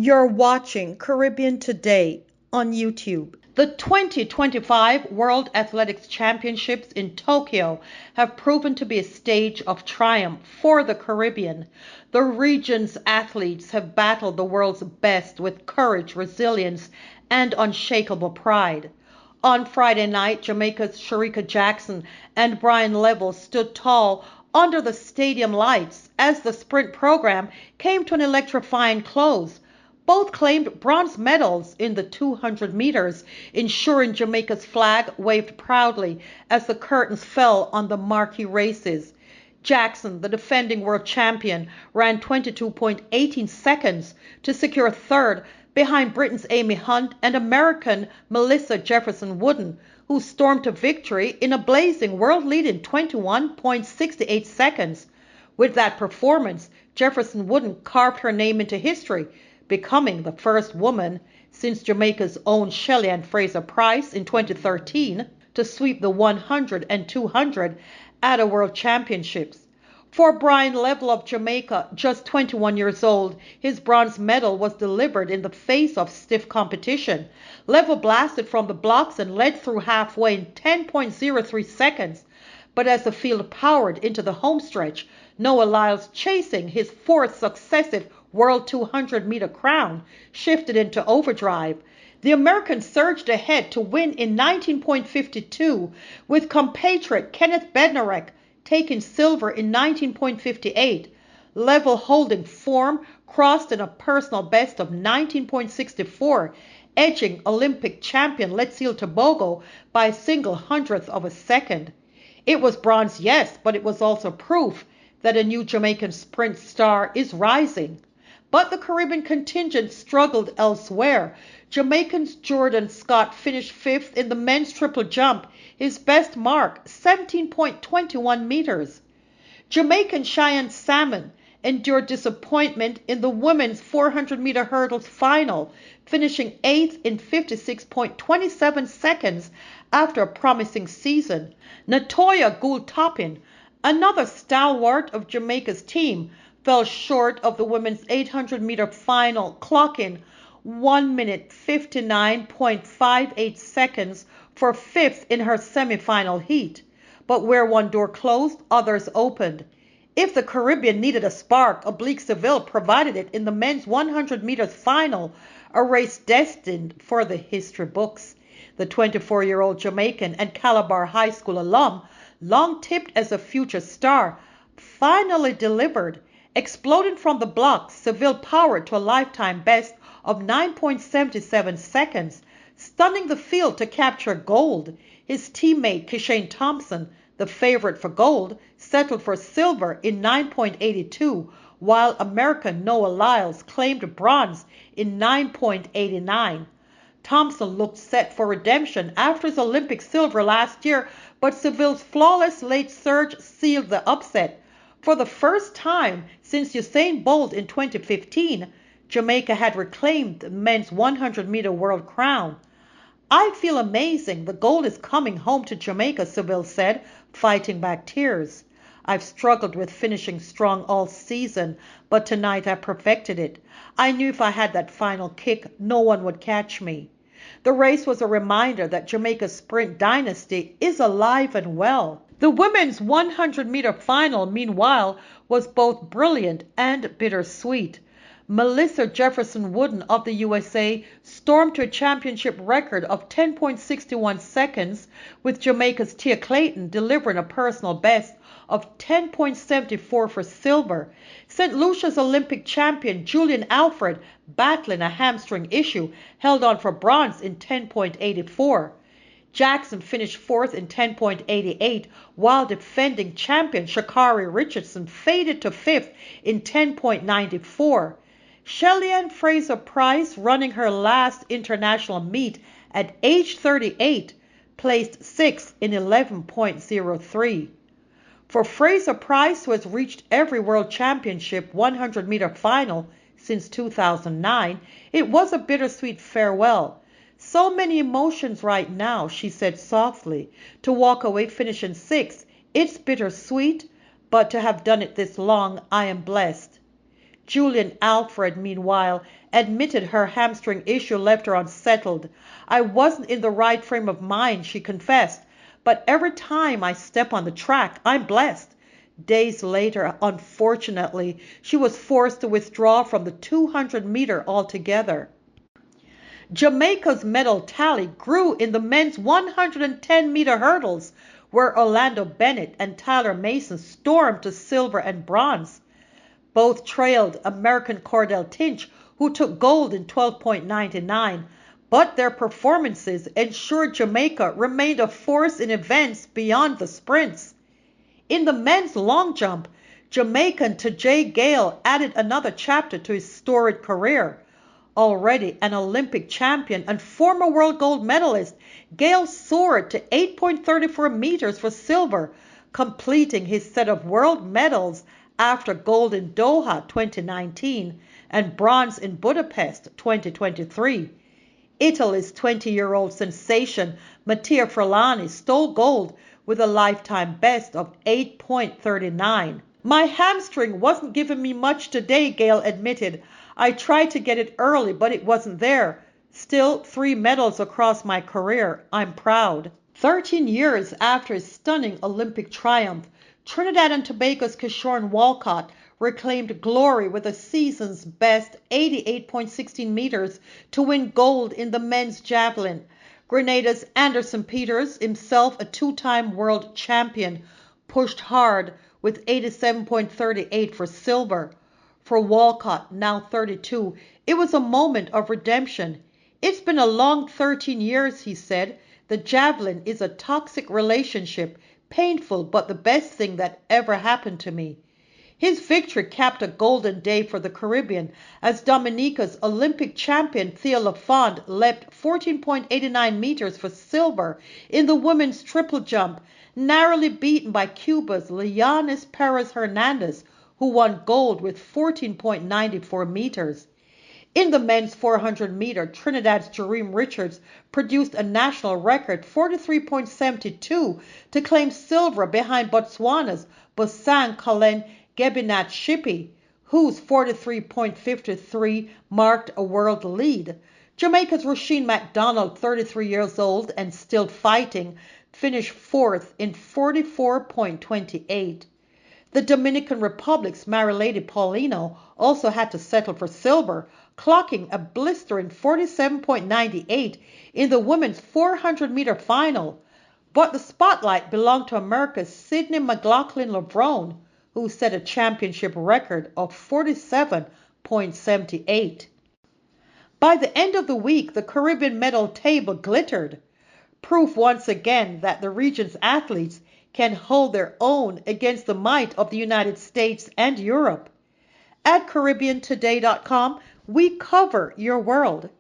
You're watching Caribbean Today on YouTube. The 2025 World Athletics Championships in Tokyo have proven to be a stage of triumph for the Caribbean. The region's athletes have battled the world's best with courage, resilience, and unshakable pride. On Friday night, Jamaica's Shericka Jackson and Brian Level stood tall under the stadium lights as the sprint program came to an electrifying close. Both claimed bronze medals in the 200 meters, ensuring Jamaica's flag waved proudly as the curtains fell on the marquee races. Jackson, the defending world champion, ran 22.18 seconds to secure third behind Britain's Amy Hunt and American Melissa Jefferson Wooden, who stormed to victory in a blazing world-leading 21.68 seconds. With that performance, Jefferson Wooden carved her name into history, becoming the first woman since Jamaica's own Shelly-Ann Fraser-Pryce in 2013 to sweep the 100 and 200 at a World Championships. For Brian Level of Jamaica, just 21 years old, his bronze medal was delivered in the face of stiff competition. Level blasted from the blocks and led through halfway in 10.03 seconds. But as the field powered into the home stretch, Noah Lyles, chasing his fourth successive World 200-meter crown, shifted into overdrive. The American surged ahead to win in 19.52, with compatriot Kenneth Bednarek taking silver in 19.58. Level holding form crossed in a personal best of 19.64, edging Olympic champion Letziel Tobogo by a single hundredth of a second. It was bronze, yes, but it was also proof that a new Jamaican sprint star is rising. But the Caribbean contingent struggled elsewhere. Jamaican's Jordan Scott finished fifth in the men's triple jump, his best mark, 17.21 meters. Jamaican Cheyenne Salmon endured disappointment in the women's 400-meter hurdles final, finishing eighth in 56.27 seconds after a promising season. Natoya Gould-Toppin, another stalwart of Jamaica's team, fell short of the women's 800-meter final, clocking 1 minute 59.58 seconds for fifth in her semifinal heat. But where one door closed, others opened. If the Caribbean needed a spark, Oblique Seville provided it in the men's 100 meters final, a race destined for the history books. The 24-year-old Jamaican and Calabar High School alum, long tipped as a future star, finally delivered. Exploding from the blocks, Seville powered to a lifetime best of 9.77 seconds, stunning the field to capture gold. His teammate Kishane Thompson, the favorite for gold, settled for silver in 9.82, while American Noah Lyles claimed bronze in 9.89. Thompson looked set for redemption after his Olympic silver last year, but Seville's flawless late surge sealed the upset. For the first time since Usain Bolt in 2015, Jamaica had reclaimed the men's 100-meter world crown. I feel amazing. The gold is coming home to Jamaica, Seville said, fighting back tears. I've struggled with finishing strong all season, but tonight I perfected it. I knew if I had that final kick, no one would catch me. The race was a reminder that Jamaica's sprint dynasty is alive and well. The women's 100-meter final, meanwhile, was both brilliant and bittersweet. Melissa Jefferson Wooden of the USA stormed to a championship record of 10.61 seconds, with Jamaica's Tia Clayton delivering a personal best of 10.74 for silver. St. Lucia's Olympic champion Julian Alfred, battling a hamstring issue, held on for bronze in 10.84. Jackson finished fourth in 10.88, while defending champion Sha'Carri Richardson faded to fifth in 10.94. Shelly-Ann Fraser-Pryce, running her last international meet at age 38, placed sixth in 11.03. For Fraser-Pryce, who has reached every World Championship 100-meter final since 2009, it was a bittersweet farewell. So many emotions right now, she said softly. To walk away finishing sixth, it's bittersweet, but to have done it this long, I am blessed. Julian Alfred, meanwhile, admitted her hamstring issue left her unsettled. I wasn't in the right frame of mind, she confessed, but every time I step on the track, I'm blessed. Days later, unfortunately, she was forced to withdraw from the 200-meter altogether. Jamaica's medal tally grew in the men's 110-meter hurdles, where Orlando Bennett and Tyler Mason stormed to silver and bronze. Both trailed American Cordell Tinch, who took gold in 12.99, but their performances ensured Jamaica remained a force in events beyond the sprints. In the men's long jump, Jamaican Tajay Gale added another chapter to his storied career. Already an Olympic champion and former world gold medalist, Gale soared to 8.34 meters for silver, completing his set of world medals after gold in Doha 2019 and bronze in Budapest 2023. Italy's 20-year-old sensation Mattia Furlani stole gold with a lifetime best of 8.39. My hamstring wasn't giving me much today, Gale admitted. I tried to get it early, but it wasn't there. Still, 3 medals across my career. I'm proud. 13 years after his stunning Olympic triumph, Trinidad and Tobago's Kishorn Walcott reclaimed glory with a season's best 88.16 meters to win gold in the men's javelin. Grenada's Anderson Peters, himself a 2-time world champion, pushed hard with 87.38 for silver. For Walcott, now 32, it was a moment of redemption. It's been a long 13 years, he said. The javelin is a toxic relationship, painful but the best thing that ever happened to me. His victory capped a golden day for the Caribbean as Dominica's Olympic champion Thea Lafond leapt 14.89 meters for silver in the women's triple jump, narrowly beaten by Cuba's Leonis Perez Hernandez, who won gold with 14.94 meters. In the men's 400-meter, Trinidad's Jareem Richards produced a national record 43.72 to claim silver behind Botswana's Bosang Colin Gebinat Shippey, whose 43.53 marked a world lead. Jamaica's Roisin MacDonald, 33 years old and still fighting, finished 4th in 44.28. The Dominican Republic's Marilady Paulino also had to settle for silver, clocking a blistering 47.98 in the women's 400-meter final. But the spotlight belonged to America's Sydney McLaughlin-Levrone, who set a championship record of 47.78. By the end of the week, the Caribbean medal table glittered, proof once again that the region's athletes can hold their own against the might of the United States and Europe. At CaribbeanToday.com, we cover your world.